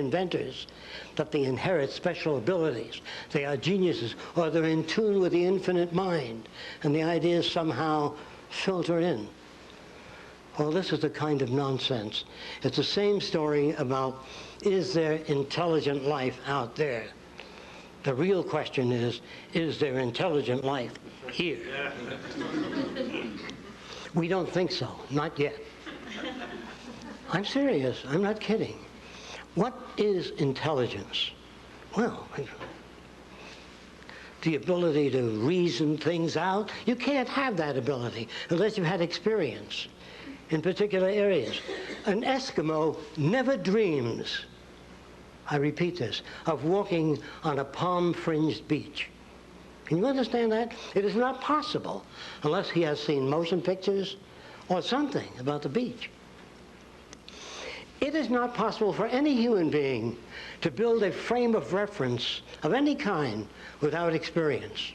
inventors, that they inherit special abilities, they are geniuses, or they're in tune with the infinite mind, and the ideas somehow filter in. Well, this is the kind of nonsense. It's the same story about, is there intelligent life out there? The real question is there intelligent life here? We don't think so, not yet. I'm serious, I'm not kidding. What is intelligence? Well, the ability to reason things out. You can't have that ability unless you've had experience in particular areas. An Eskimo never dreams, I repeat this, of walking on a palm-fringed beach. Can you understand that? It is not possible unless he has seen motion pictures or something about the beach. It is not possible for any human being to build a frame of reference of any kind without experience.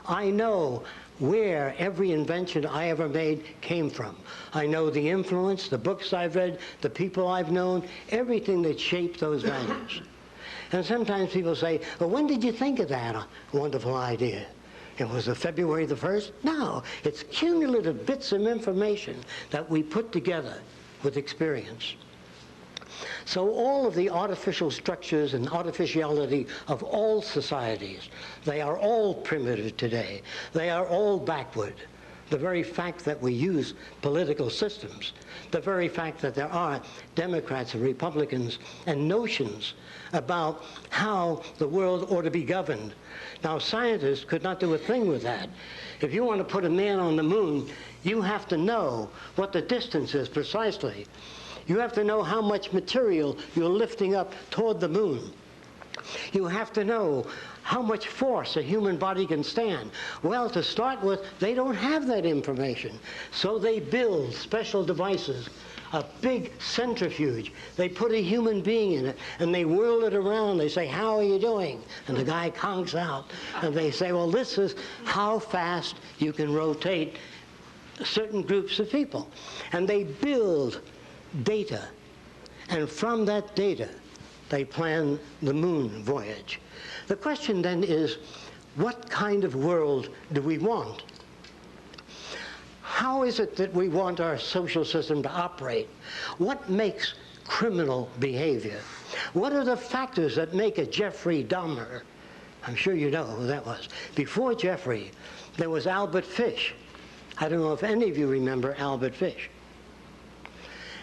I know where every invention I ever made came from. I know the influence, the books I've read, the people I've known, everything that shaped those values. And sometimes people say, well, when did you think of that wonderful idea? It was February the 1st? No, it's cumulative bits of information that we put together with experience. So all of the artificial structures and artificiality of all societies, they are all primitive today. They are all backward. The very fact that we use political systems, the very fact that there are Democrats and Republicans and notions about how the world ought to be governed. Now, scientists could not do a thing with that. If you want to put a man on the moon, you have to know what the distance is precisely. You have to know how much material you're lifting up toward the moon. You have to know how much force a human body can stand. Well, to start with, they don't have that information. So they build special devices, a big centrifuge. They put a human being in it, and they whirl it around. They say, how are you doing? And the guy conks out. And they say, well, this is how fast you can rotate certain groups of people. And they build data, and from that data they plan the moon voyage. The question then is, what kind of world do we want? How is it that we want our social system to operate? What makes criminal behavior? What are the factors that make a Jeffrey Dahmer? I'm sure you know who that was. Before Jeffrey, there was Albert Fish. I don't know if any of you remember Albert Fish.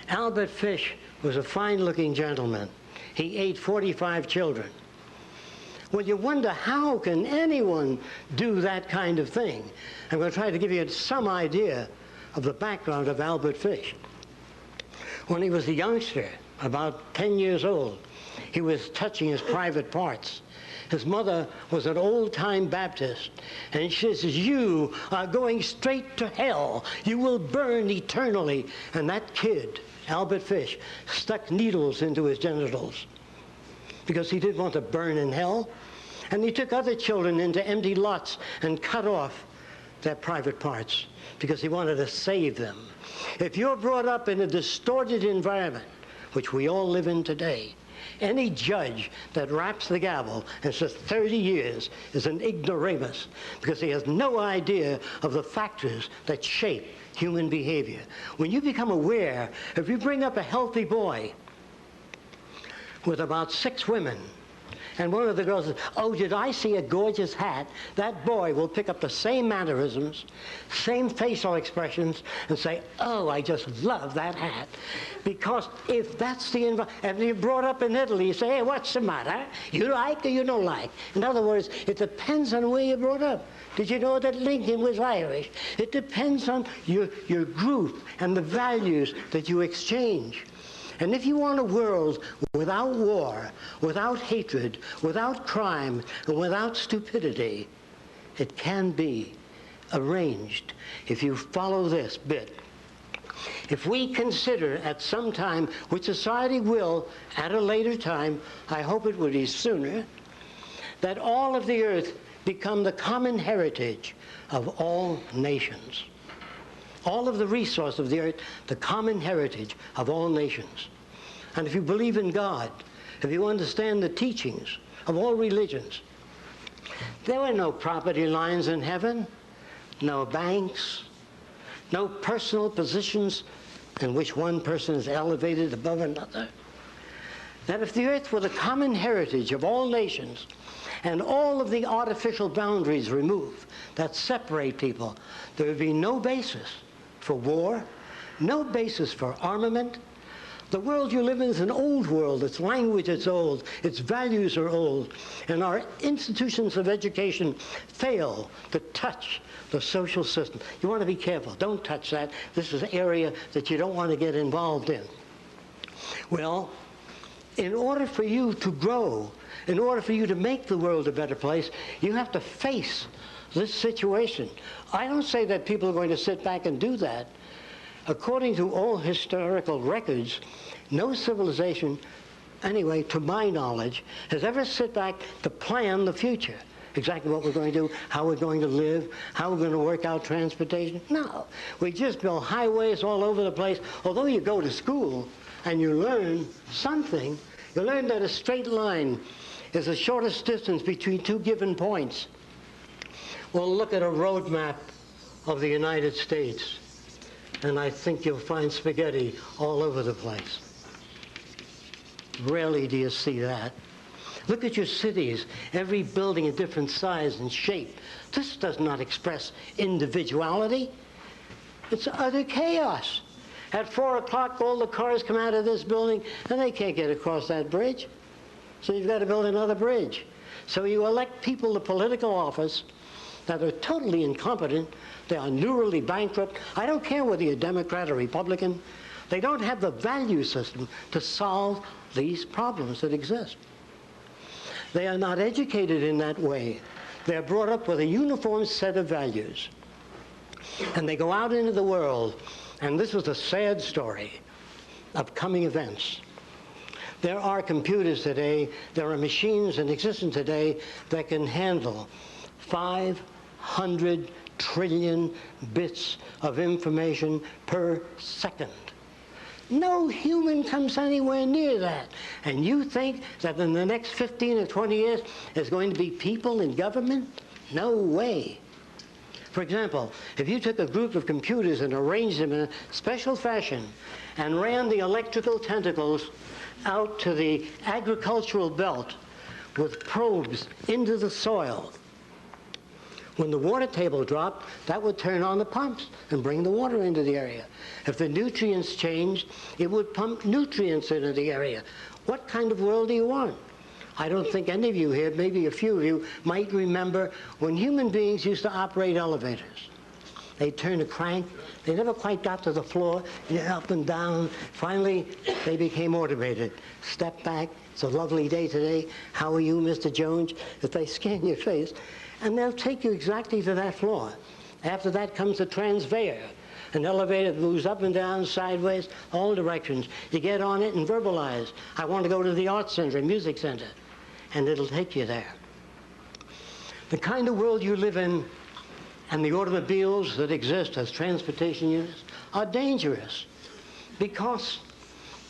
Albert Fish was a fine-looking gentleman. He ate 45 children. Well, you wonder, how can anyone do that kind of thing? I'm going to try to give you some idea of the background of Albert Fish. When he was a youngster, about 10 years old, he was touching his private parts. His mother was an old-time Baptist, and she says, you are going straight to hell. You will burn eternally. And that kid, Albert Fish, stuck needles into his genitals because he didn't want to burn in hell. And he took other children into empty lots and cut off their private parts because he wanted to save them. If you're brought up in a distorted environment, which we all live in today, any judge that raps the gavel and says 30 years is an ignoramus because he has no idea of the factors that shape human behavior. When you become aware, if you bring up a healthy boy with about 6 women, and one of the girls says, oh, did I see a gorgeous hat? That boy will pick up the same mannerisms, same facial expressions, and say, oh, I just love that hat. Because if that's the environment, and you're brought up in Italy, you say, hey, what's the matter? You like or you don't like? In other words, it depends on where you're brought up. Did you know that Lincoln was Irish? It depends on your group and the values that you exchange. And if you want a world without war, without hatred, without crime, and without stupidity, it can be arranged if you follow this bit. If we consider at some time, which society will at a later time, I hope it would be sooner, that all of the earth become the common heritage of all nations. All of the resource of the earth, the common heritage of all nations. And if you believe in God, if you understand the teachings of all religions, there were no property lines in heaven, no banks, no personal positions in which one person is elevated above another. That if the earth were the common heritage of all nations and all of the artificial boundaries removed that separate people, there would be no basis for war, no basis for armament. The world you live in is an old world. Its language is old. Its values are old. And our institutions of education fail to touch the social system. You want to be careful. Don't touch that. This is an area that you don't want to get involved in. Well, in order for you to grow, in order for you to make the world a better place, you have to face this situation. I don't say that people are going to sit back and do that. According to all historical records, no civilization, anyway, to my knowledge, has ever sit back to plan the future. Exactly what we're going to do, how we're going to live, how we're going to work out transportation. No, we just build highways all over the place. Although you go to school and you learn something, you learn that a straight line is the shortest distance between two given points. Well, look at a road map of the United States, and I think you'll find spaghetti all over the place. Rarely do you see that. Look at your cities, every building a different size and shape. This does not express individuality. It's utter chaos. At 4 o'clock, all the cars come out of this building, and they can't get across that bridge. So you've got to build another bridge. So you elect people to political office that are totally incompetent. They are neurally bankrupt. I don't care whether you're Democrat or Republican. They don't have the value system to solve these problems that exist. They are not educated in that way. They're brought up with a uniform set of values. And they go out into the world, and this was a sad story of coming events. There are computers today, there are machines in existence today that can handle 500 trillion bits of information per second. No human comes anywhere near that. And you think that in the next 15 or 20 years there's going to be people in government? No way. For example, if you took a group of computers and arranged them in a special fashion and ran the electrical tentacles out to the agricultural belt with probes into the soil, when the water table dropped, that would turn on the pumps and bring the water into the area. If the nutrients changed, it would pump nutrients into the area. What kind of world do you want? I don't think any of you here, maybe a few of you, might remember when human beings used to operate elevators. They'd turn a crank. They never quite got to the floor, up and down. Finally, they became automated. Step back. It's a lovely day today. How are you, Mr. Jones? If they scan your face, and they'll take you exactly to that floor. After that comes the transveyor, an elevator that moves up and down, sideways, all directions. You get on it and verbalize, I want to go to the art center, music center, and it'll take you there. The kind of world you live in and the automobiles that exist as transportation units are dangerous because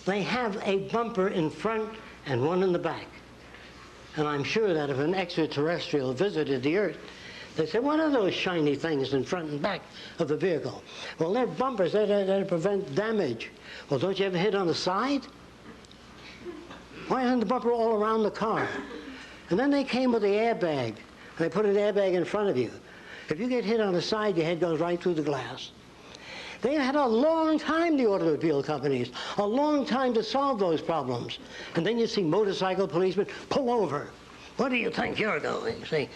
they have a bumper in front and one in the back. And I'm sure that if an extraterrestrial visited the Earth, they say, what are those shiny things in front and back of the vehicle? Well, they're bumpers. They prevent damage. Well, don't you ever hit on the side? Why isn't the bumper all around the car? And then they came with the airbag. And they put an airbag in front of you. If you get hit on the side, your head goes right through the glass. They had a long time, the automobile companies, a long time to solve those problems. And then you see motorcycle policemen pull over. What do you think you're doing? See?